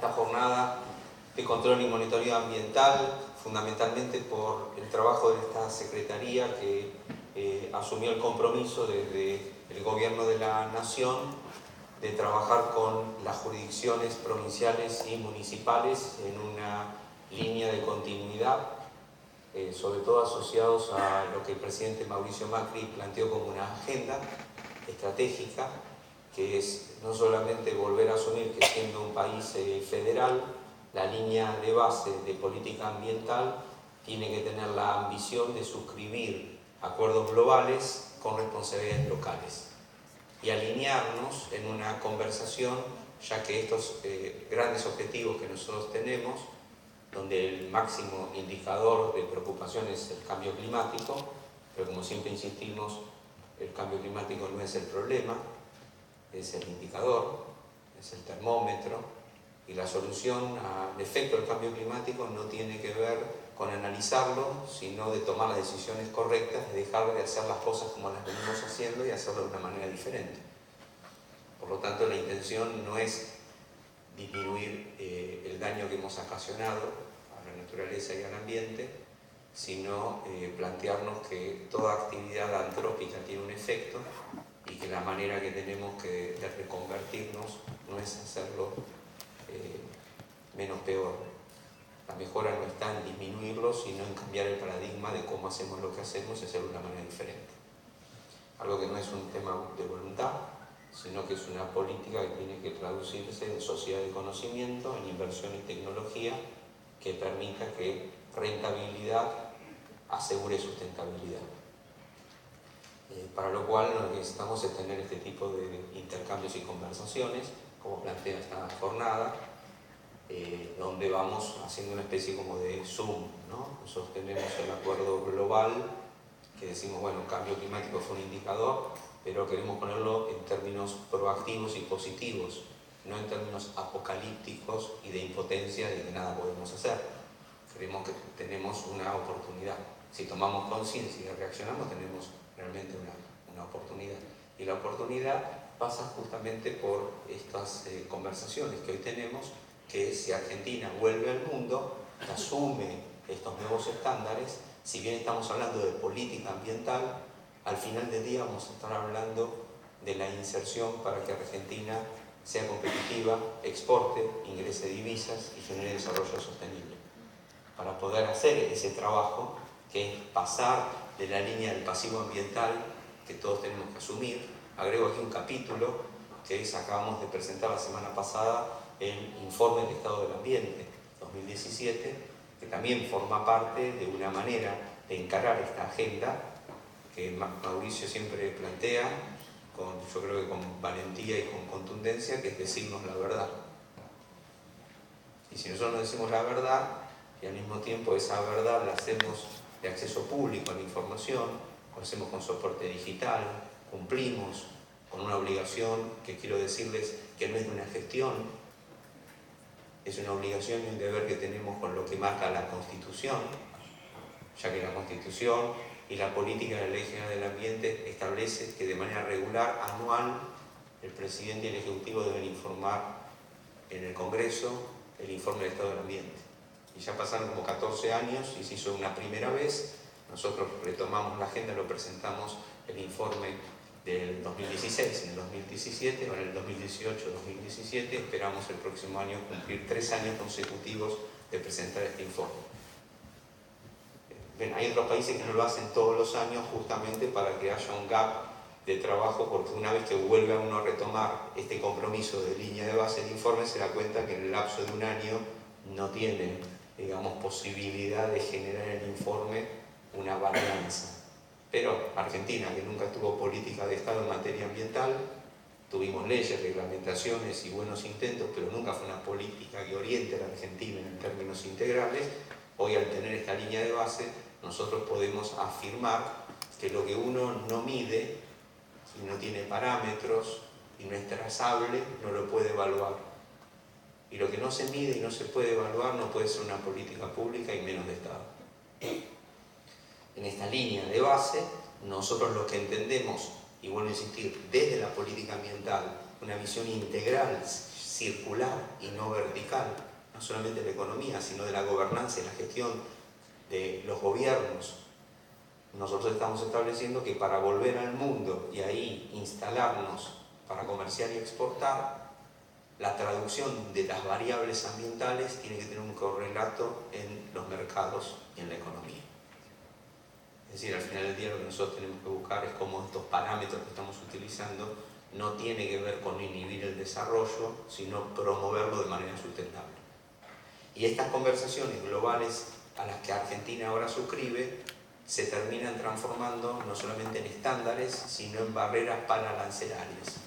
esta jornada de control y monitoreo ambiental, fundamentalmente por el trabajo de esta Secretaría que asumió el compromiso desde el Gobierno de la Nación de trabajar con las jurisdicciones provinciales y municipales en una línea de continuidad, sobre todo asociados a lo que el presidente Mauricio Macri planteó como una agenda estratégica, que es no solamente volver a asumir que siendo un país federal, la línea de base de política ambiental tiene que tener la ambición de suscribir acuerdos globales con responsabilidades locales y alinearnos en una conversación, ya que estos grandes objetivos que nosotros tenemos, donde el máximo indicador de preocupación es el cambio climático, pero como siempre insistimos, el cambio climático no es el problema, es el indicador, es el termómetro, y la solución al efecto del cambio climático no tiene que ver con analizarlo, sino de tomar las decisiones correctas, de dejar de hacer las cosas como las venimos haciendo y hacerlo de una manera diferente. Por lo tanto, la intención no es disminuir el daño que hemos ocasionado a la naturaleza y al ambiente, sino plantearnos que toda actividad antrópica tiene un efecto y que la manera que tenemos de reconvertirnos no es hacerlo menos peor. La mejora no está en disminuirlo, sino en cambiar el paradigma de cómo hacemos lo que hacemos y hacerlo de una manera diferente. Algo que no es un tema de voluntad, sino que es una política que tiene que traducirse en sociedad de conocimiento, en inversión y tecnología que permita que rentabilidad asegure sustentabilidad. Para lo cual lo que necesitamos es tener este tipo de intercambios y conversaciones, como plantea esta jornada, donde vamos haciendo una especie como de zoom, ¿no? Nosotros tenemos el acuerdo global, que decimos, bueno, cambio climático fue un indicador, pero queremos ponerlo en términos proactivos y positivos, no en términos apocalípticos y de impotencia de que nada podemos hacer. Creemos que tenemos una oportunidad. Si tomamos conciencia y reaccionamos, tenemos realmente una oportunidad. Y la oportunidad pasa justamente por estas conversaciones que hoy tenemos, que si Argentina vuelve al mundo, asume estos nuevos estándares, si bien estamos hablando de política ambiental, al final del día vamos a estar hablando de la inserción para que Argentina sea competitiva, exporte, ingrese divisas y genere desarrollo sostenible. Para poder hacer ese trabajo, que es pasar de la línea del pasivo ambiental que todos tenemos que asumir, agrego aquí un capítulo que acabamos de presentar la semana pasada, el Informe del Estado del Ambiente 2017, que también forma parte de una manera de encarar esta agenda que Mauricio siempre plantea, yo creo que con valentía y con contundencia, que es decirnos la verdad. Y si nosotros no decimos la verdad, y al mismo tiempo esa verdad la hacemos de acceso público a la información, lo hacemos con soporte digital, cumplimos con una obligación que quiero decirles que no es de una gestión, es una obligación y un deber que tenemos con lo que marca la Constitución, ya que la Constitución y la política de la Ley General del Ambiente establece que de manera regular, anual, el presidente y el Ejecutivo deben informar en el Congreso el informe del Estado del Ambiente. Y ya pasaron como 14 años y se hizo una primera vez, nosotros retomamos la agenda, lo presentamos el informe del 2016, en el 2017, ahora en el 2018-2017, esperamos el próximo año cumplir 3 años consecutivos de presentar este informe. Bien, hay otros países que no lo hacen todos los años justamente para que haya un gap de trabajo, porque una vez que vuelve a uno a retomar este compromiso de línea de base del informe, se da cuenta que en el lapso de un año no tiene, digamos, posibilidad de generar en el informe una balanza. Pero Argentina, que nunca tuvo política de Estado en materia ambiental, tuvimos leyes, reglamentaciones y buenos intentos, pero nunca fue una política que oriente a la Argentina en términos integrales. Hoy, al tener esta línea de base, nosotros podemos afirmar que lo que uno no mide, si no tiene parámetros y no es trazable, no lo puede evaluar. Y lo que no se mide y no se puede evaluar no puede ser una política pública y menos de Estado. En esta línea de base, nosotros lo que entendemos, y vuelvo a insistir, desde la política ambiental, una visión integral, circular y no vertical, no solamente de la economía, sino de la gobernanza y la gestión de los gobiernos. Nosotros estamos estableciendo que para volver al mundo y ahí instalarnos para comerciar y exportar, la traducción de las variables ambientales tiene que tener un correlato en los mercados y en la economía. Es decir, al final del día lo que nosotros tenemos que buscar es cómo estos parámetros que estamos utilizando no tiene que ver con inhibir el desarrollo, sino promoverlo de manera sustentable. Y estas conversaciones globales a las que Argentina ahora suscribe se terminan transformando no solamente en estándares, sino en barreras pararancelarias.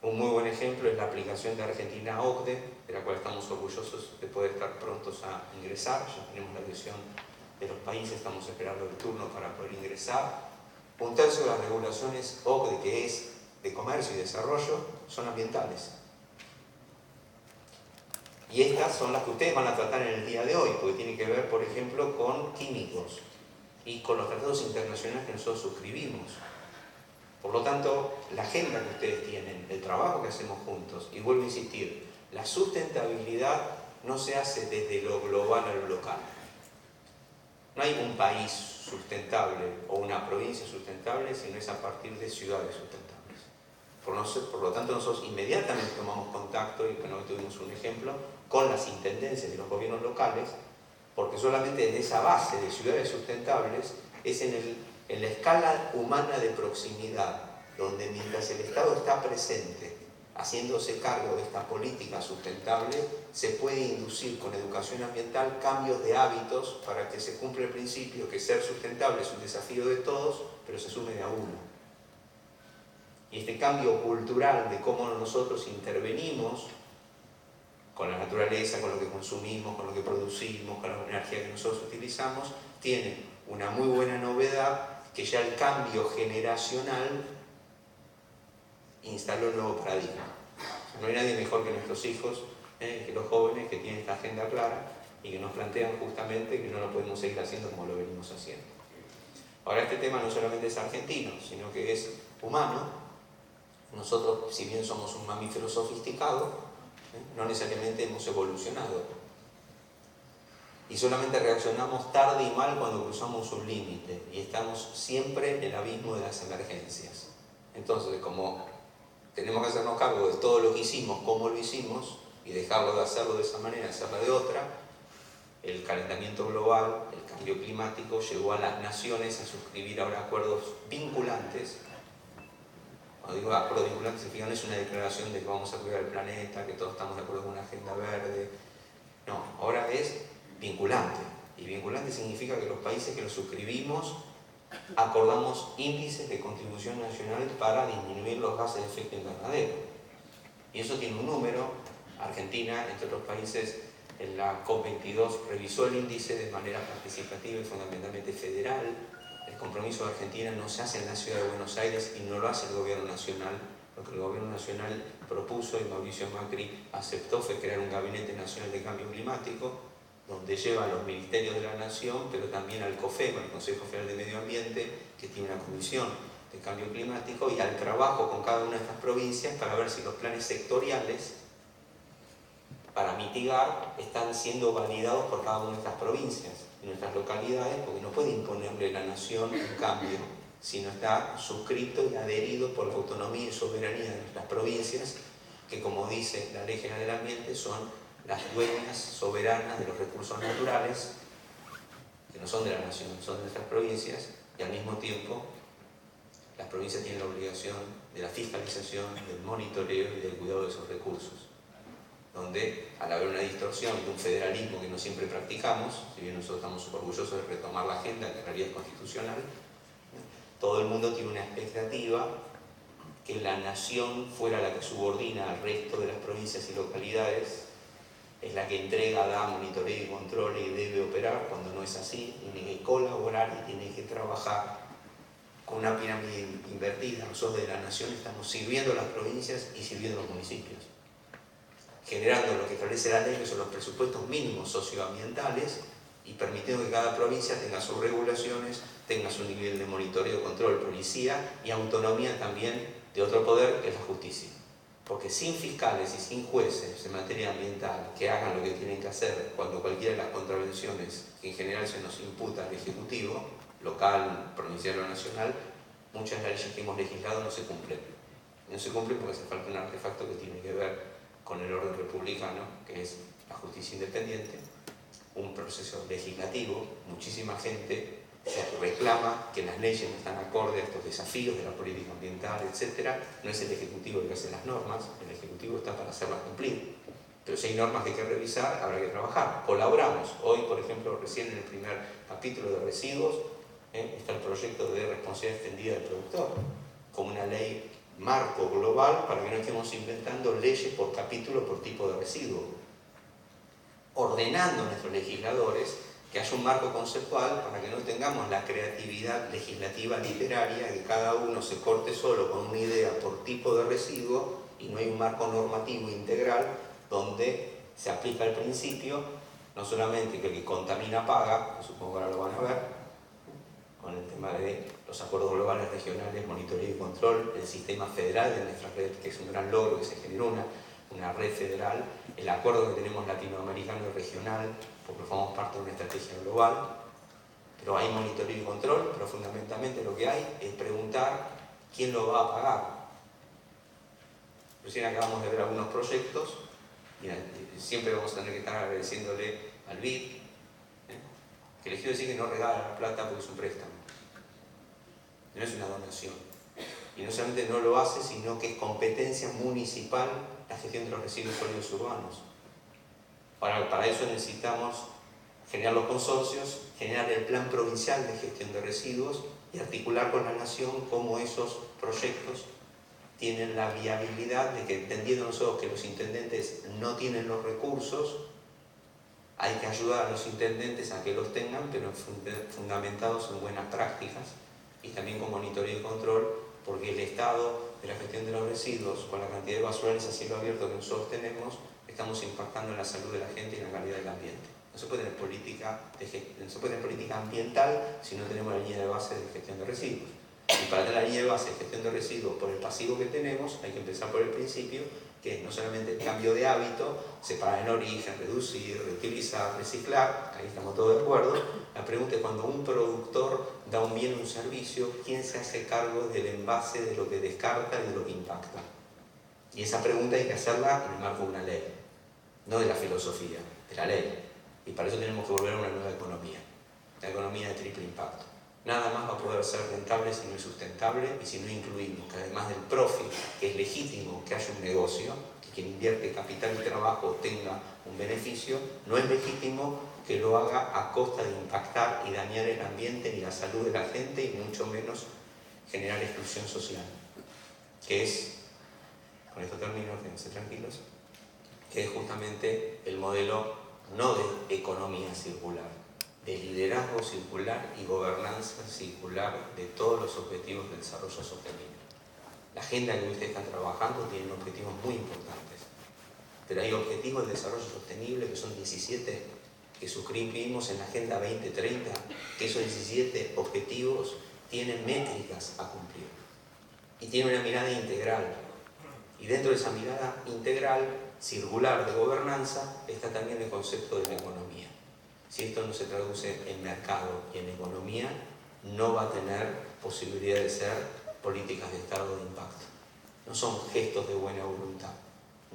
Un muy buen ejemplo es la aplicación de Argentina a OCDE, de la cual estamos orgullosos de poder estar prontos a ingresar. Ya tenemos la adhesión de los países, estamos esperando el turno para poder ingresar. Un tercio de las regulaciones OCDE, que es de comercio y desarrollo, son ambientales. Y estas son las que ustedes van a tratar en el día de hoy, porque tienen que ver, por ejemplo, con químicos y con los tratados internacionales que nosotros suscribimos. Por lo tanto, la agenda que ustedes tienen, el trabajo que hacemos juntos, y vuelvo a insistir, la sustentabilidad no se hace desde lo global a lo local. No hay un país sustentable o una provincia sustentable, sino es a partir de ciudades sustentables. Por lo tanto, nosotros inmediatamente tomamos contacto, y bueno, hoy tuvimos un ejemplo, con las intendencias de los gobiernos locales, porque solamente desde esa base de ciudades sustentables es en la escala humana de proximidad, donde mientras el Estado está presente, haciéndose cargo de esta política sustentable, se puede inducir con educación ambiental cambios de hábitos para que se cumpla el principio que ser sustentable es un desafío de todos, pero se asume de a uno. Y este cambio cultural de cómo nosotros intervenimos con la naturaleza, con lo que consumimos, con lo que producimos, con la energía que nosotros utilizamos, tiene una muy buena novedad, que ya el cambio generacional instaló un nuevo paradigma. No hay nadie mejor que nuestros hijos, que los jóvenes que tienen esta agenda clara y que nos plantean justamente que no lo podemos seguir haciendo como lo venimos haciendo. Ahora, este tema no solamente es argentino, sino que es humano. Nosotros, si bien somos un mamífero sofisticado, no necesariamente hemos evolucionado. Y solamente reaccionamos tarde y mal cuando cruzamos un límite y estamos siempre en el abismo de las emergencias. Entonces, como tenemos que hacernos cargo de todo lo que hicimos, cómo lo hicimos, y dejarlo de hacerlo de esa manera, hacerlo de otra, el calentamiento global, el cambio climático, llevó a las naciones a suscribir ahora acuerdos vinculantes. Cuando digo acuerdos vinculantes, significa no es una declaración de que vamos a cuidar el planeta, que todos estamos de acuerdo con una agenda verde. No, ahora es vinculante. Y vinculante significa que los países que lo suscribimos acordamos índices de contribución nacional para disminuir los gases de efecto invernadero. Y eso tiene un número. Argentina, entre otros países, en la COP22 revisó el índice de manera participativa y fundamentalmente federal. El compromiso de Argentina no se hace en la ciudad de Buenos Aires y no lo hace el gobierno nacional. Lo que el gobierno nacional propuso y Mauricio Macri aceptó fue crear un gabinete nacional de cambio climático, donde lleva a los ministerios de la nación, pero también al COFEMA, el Consejo Federal de Medio Ambiente, que tiene una comisión de cambio climático, y al trabajo con cada una de estas provincias para ver si los planes sectoriales para mitigar están siendo validados por cada una de estas provincias y nuestras localidades, porque no puede imponerle la nación un cambio si no está suscrito y adherido por la autonomía y soberanía de nuestras provincias, que, como dice la Ley General del Ambiente, son las dueñas soberanas de los recursos naturales, que no son de la nación, son de nuestras provincias, y al mismo tiempo las provincias tienen la obligación de la fiscalización, del monitoreo y del cuidado de esos recursos, donde, al haber una distorsión de un federalismo que no siempre practicamos, si bien nosotros estamos orgullosos de retomar la agenda, que en realidad es constitucional, todo el mundo tiene una expectativa que la nación fuera la que subordina al resto de las provincias y localidades, es la que entrega, da, monitorea y controla y debe operar, cuando no es así. Tiene que colaborar y tiene que trabajar con una pirámide invertida. Nosotros de la nación estamos sirviendo a las provincias y sirviendo a los municipios, generando lo que establece la ley, que son los presupuestos mínimos socioambientales, y permitiendo que cada provincia tenga sus regulaciones, tenga su nivel de monitoreo, control, policía y autonomía también de otro poder, que es la justicia. Porque sin fiscales y sin jueces en materia ambiental que hagan lo que tienen que hacer cuando cualquiera de las contravenciones que en general se nos imputa al Ejecutivo, local, provincial o nacional, muchas leyes que hemos legislado no se cumplen. No se cumplen porque hace falta un artefacto que tiene que ver con el orden republicano, que es la justicia independiente, un proceso legislativo. Muchísima gente se reclama que las leyes no están acorde a estos desafíos de la política ambiental, etc. No es el Ejecutivo el que hace las normas, el Ejecutivo está para hacerlas cumplir. Pero si hay normas que hay que revisar, habrá que trabajar. Colaboramos. Hoy, por ejemplo, recién en el primer capítulo de residuos, está el proyecto de responsabilidad extendida del productor, como una ley marco global para que no estemos inventando leyes por capítulo, por tipo de residuo. Ordenando a nuestros legisladores que haya un marco conceptual para que no tengamos la creatividad legislativa literaria, que cada uno se corte solo con una idea por tipo de residuo y no hay un marco normativo integral donde se aplica el principio, no solamente que el que contamina paga, que supongo que ahora lo van a ver, con el tema de los acuerdos globales regionales, monitoreo y control, el sistema federal de nuestra red, que es un gran logro, que se generó una red federal, el acuerdo que tenemos latinoamericano y regional, porque formamos parte de una estrategia global, pero hay monitoreo y control, pero fundamentalmente lo que hay es preguntar quién lo va a pagar. Recién acabamos de ver algunos proyectos, y siempre vamos a tener que estar agradeciéndole al BID, que les quiero decir que no regala la plata porque es un préstamo, no es una donación. Y no solamente no lo hace, sino que es competencia municipal la gestión de los residuos sólidos urbanos. Para eso necesitamos generar los consorcios, generar el plan provincial de gestión de residuos y articular con la nación cómo esos proyectos tienen la viabilidad de que, entendiendo nosotros que los intendentes no tienen los recursos, hay que ayudar a los intendentes a que los tengan, pero fundamentados en buenas prácticas y también con monitoreo y control, porque el estado de la gestión de los residuos, con la cantidad de basurales a cielo abierto que nosotros tenemos, estamos impactando en la salud de la gente y en la calidad del ambiente. No se puede tener política ambiental si no tenemos la línea de base de gestión de residuos. Y para tener la línea de base de gestión de residuos por el pasivo que tenemos, hay que empezar por el principio, que es no solamente el cambio de hábito, separar en origen, reducir, reutilizar, reciclar, ahí estamos todos de acuerdo. La pregunta es, cuando un productor da un bien o un servicio, ¿quién se hace cargo del envase, de lo que descarta y de lo que impacta? Y esa pregunta hay que hacerla en el marco de una ley, no de la filosofía, de la ley. Y para eso tenemos que volver a una nueva economía, la economía de triple impacto. Nada más va a poder ser rentable si no es sustentable y si no incluimos que, además del profit, que es legítimo que haya un negocio, que quien invierte capital y trabajo tenga un beneficio, no es legítimo que lo haga a costa de impactar y dañar el ambiente ni la salud de la gente, y mucho menos generar exclusión social, que es, con esto termino, quédense tranquilos, que es justamente el modelo no de economía circular, de liderazgo circular y gobernanza circular de todos los objetivos del desarrollo sostenible. La agenda que ustedes están trabajando tiene objetivos muy importantes, pero hay objetivos de desarrollo sostenible que son 17 que suscribimos en la Agenda 2030, que esos 17 objetivos tienen métricas a cumplir y tienen una mirada integral. Y dentro de esa mirada integral, circular de gobernanza, está también el concepto de la economía. Si esto no se traduce en mercado y en economía, no va a tener posibilidad de ser políticas de Estado de impacto. No son gestos de buena voluntad.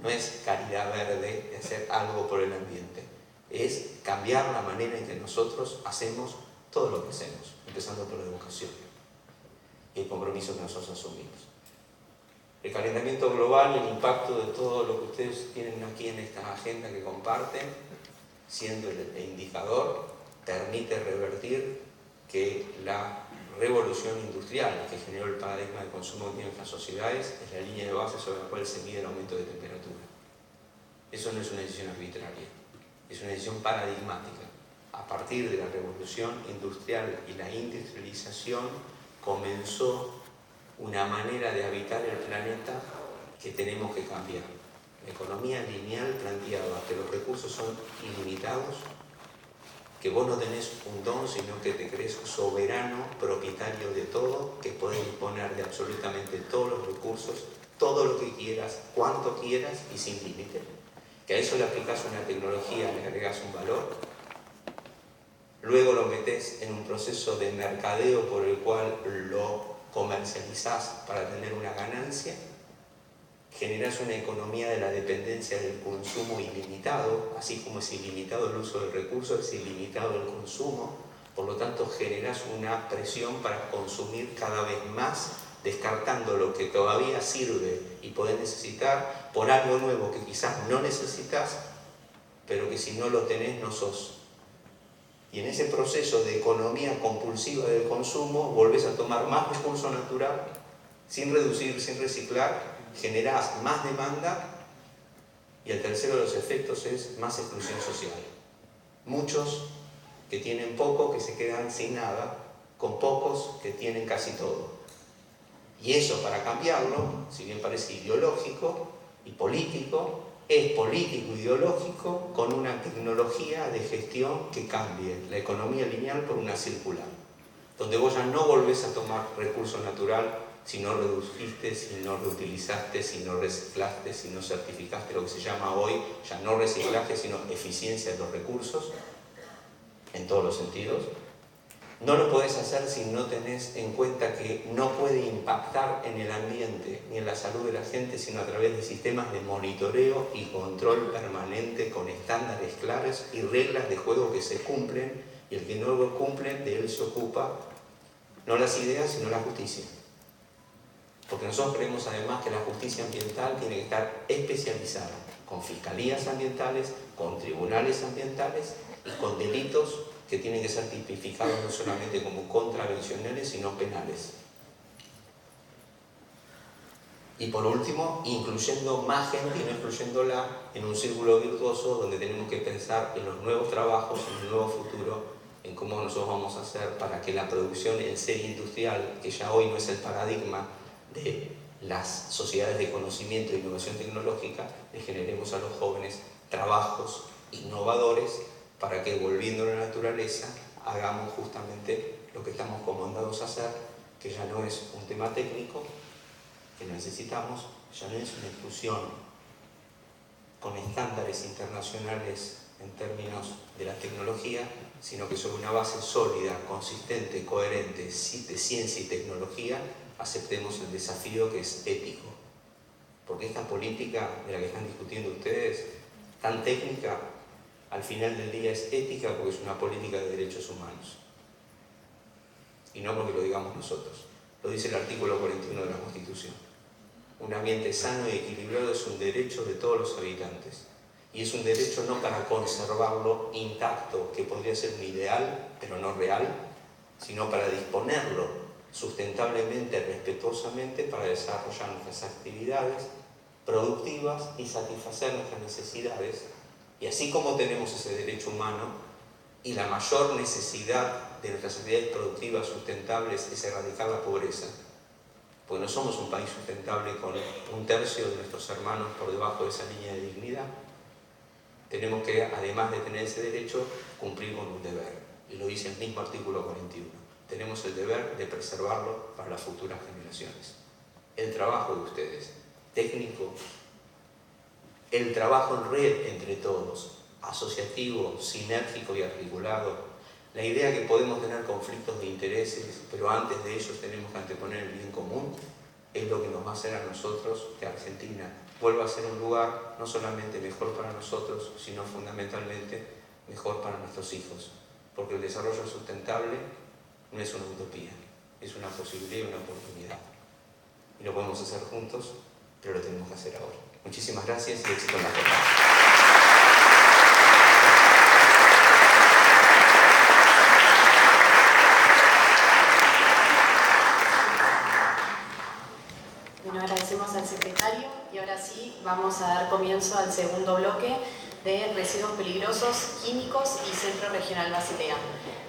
No es caridad verde de hacer algo por el ambiente. Es cambiar la manera en que nosotros hacemos todo lo que hacemos, empezando por la educación y el compromiso que nosotros asumimos. El calentamiento global, el impacto de todo lo que ustedes tienen aquí en esta agenda que comparten, siendo el indicador, permite revertir que la revolución industrial que generó el paradigma de consumo que tienen nuestras sociedades es la línea de base sobre la cual se mide el aumento de temperatura. Eso no es una decisión arbitraria, es una decisión paradigmática. A partir de la revolución industrial y la industrialización comenzó una manera de habitar el planeta que tenemos que cambiar. La economía lineal planteaba que los recursos son ilimitados, que vos no tenés un don, sino que te crees soberano, propietario de todo, que podés disponer de absolutamente todos los recursos, todo lo que quieras, cuanto quieras y sin límite. Que a eso le aplicas una tecnología, le agregas un valor, luego lo metes en un proceso de mercadeo por el cual lo comercializás para tener una ganancia, generas una economía de la dependencia del consumo ilimitado, así como es ilimitado el uso del recurso, es ilimitado el consumo, por lo tanto generas una presión para consumir cada vez más, descartando lo que todavía sirve y podés necesitar por algo nuevo que quizás no necesitas, pero que si no lo tenés no sos. Y en ese proceso de economía compulsiva del consumo volvés a tomar más recurso natural, sin reducir, sin reciclar, generás más demanda y el tercero de los efectos es más exclusión social. Muchos que tienen poco que se quedan sin nada, con pocos que tienen casi todo. Y eso para cambiarlo, si bien parece ideológico y político, es político-ideológico con una tecnología de gestión que cambie la economía lineal por una circular, donde vos ya no volvés a tomar recurso natural si no reduciste, si no reutilizaste, si no reciclaste, si no certificaste, lo que se llama hoy ya no reciclaje, sino eficiencia de los recursos, en todos los sentidos. No lo podés hacer si no tenés en cuenta que no puede impactar en el ambiente ni en la salud de la gente, sino a través de sistemas de monitoreo y control permanente con estándares claros y reglas de juego que se cumplen, y el que no lo cumple, de él se ocupa no las ideas, sino la justicia. Porque nosotros creemos además que la justicia ambiental tiene que estar especializada, con fiscalías ambientales, con tribunales ambientales y con delitos que tienen que ser tipificados no solamente como contravencionales, sino penales. Y por último, incluyendo más gente y no excluyéndola en un círculo virtuoso donde tenemos que pensar en los nuevos trabajos, en el nuevo futuro, en cómo nosotros vamos a hacer para que la producción en serie industrial, que ya hoy no es el paradigma de las sociedades de conocimiento e innovación tecnológica, le generemos a los jóvenes trabajos innovadores para que, volviendo a la naturaleza, hagamos justamente lo que estamos comandados a hacer, que ya no es un tema técnico que necesitamos, ya no es una exclusión con estándares internacionales en términos de la tecnología, sino que sobre una base sólida, consistente, coherente de ciencia y tecnología, aceptemos el desafío que es ético. Porque esta política de la que están discutiendo ustedes, tan técnica, al final del día es ética porque es una política de derechos humanos. Y no porque lo digamos nosotros. Lo dice el artículo 41 de la Constitución. Un ambiente sano y equilibrado es un derecho de todos los habitantes. Y es un derecho no para conservarlo intacto, que podría ser un ideal, pero no real, sino para disponerlo sustentablemente, respetuosamente, para desarrollar nuestras actividades productivas y satisfacer nuestras necesidades. Y así como tenemos ese derecho humano y la mayor necesidad de nuestras actividades productivas sustentables es erradicar la pobreza, pues no somos un país sustentable con un tercio de nuestros hermanos por debajo de esa línea de dignidad, tenemos que, además de tener ese derecho, cumplir con un deber. Y lo dice el mismo artículo 41. Tenemos el deber de preservarlo para las futuras generaciones. El trabajo de ustedes, técnico, el trabajo en red entre todos, asociativo, sinérgico y articulado, la idea que podemos tener conflictos de intereses, pero antes de ellos tenemos que anteponer el bien común, es lo que nos va a hacer a nosotros que Argentina vuelva a ser un lugar no solamente mejor para nosotros, sino fundamentalmente mejor para nuestros hijos. Porque el desarrollo sustentable no es una utopía, es una posibilidad y una oportunidad. Y lo podemos hacer juntos, pero lo tenemos que hacer ahora. Muchísimas gracias y éxito en la jornada. Bueno, agradecemos al secretario y ahora sí vamos a dar comienzo al segundo bloque de residuos peligrosos, químicos y Centro Regional Basilea.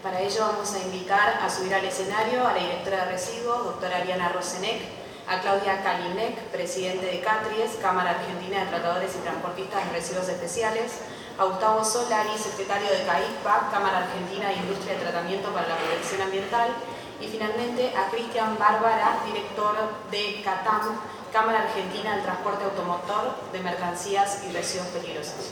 Para ello vamos a invitar a subir al escenario a la directora de residuos, doctora Ariana Rosenec, a Claudia Kalinek, presidente de Catries, Cámara Argentina de Tratadores y Transportistas de Residuos Especiales, a Gustavo Solari, secretario de CAICPA, Cámara Argentina de Industria de Tratamiento para la Protección Ambiental, y finalmente a Cristian Bárbara, director de CATAM, Cámara Argentina del Transporte Automotor de Mercancías y Residuos Peligrosos.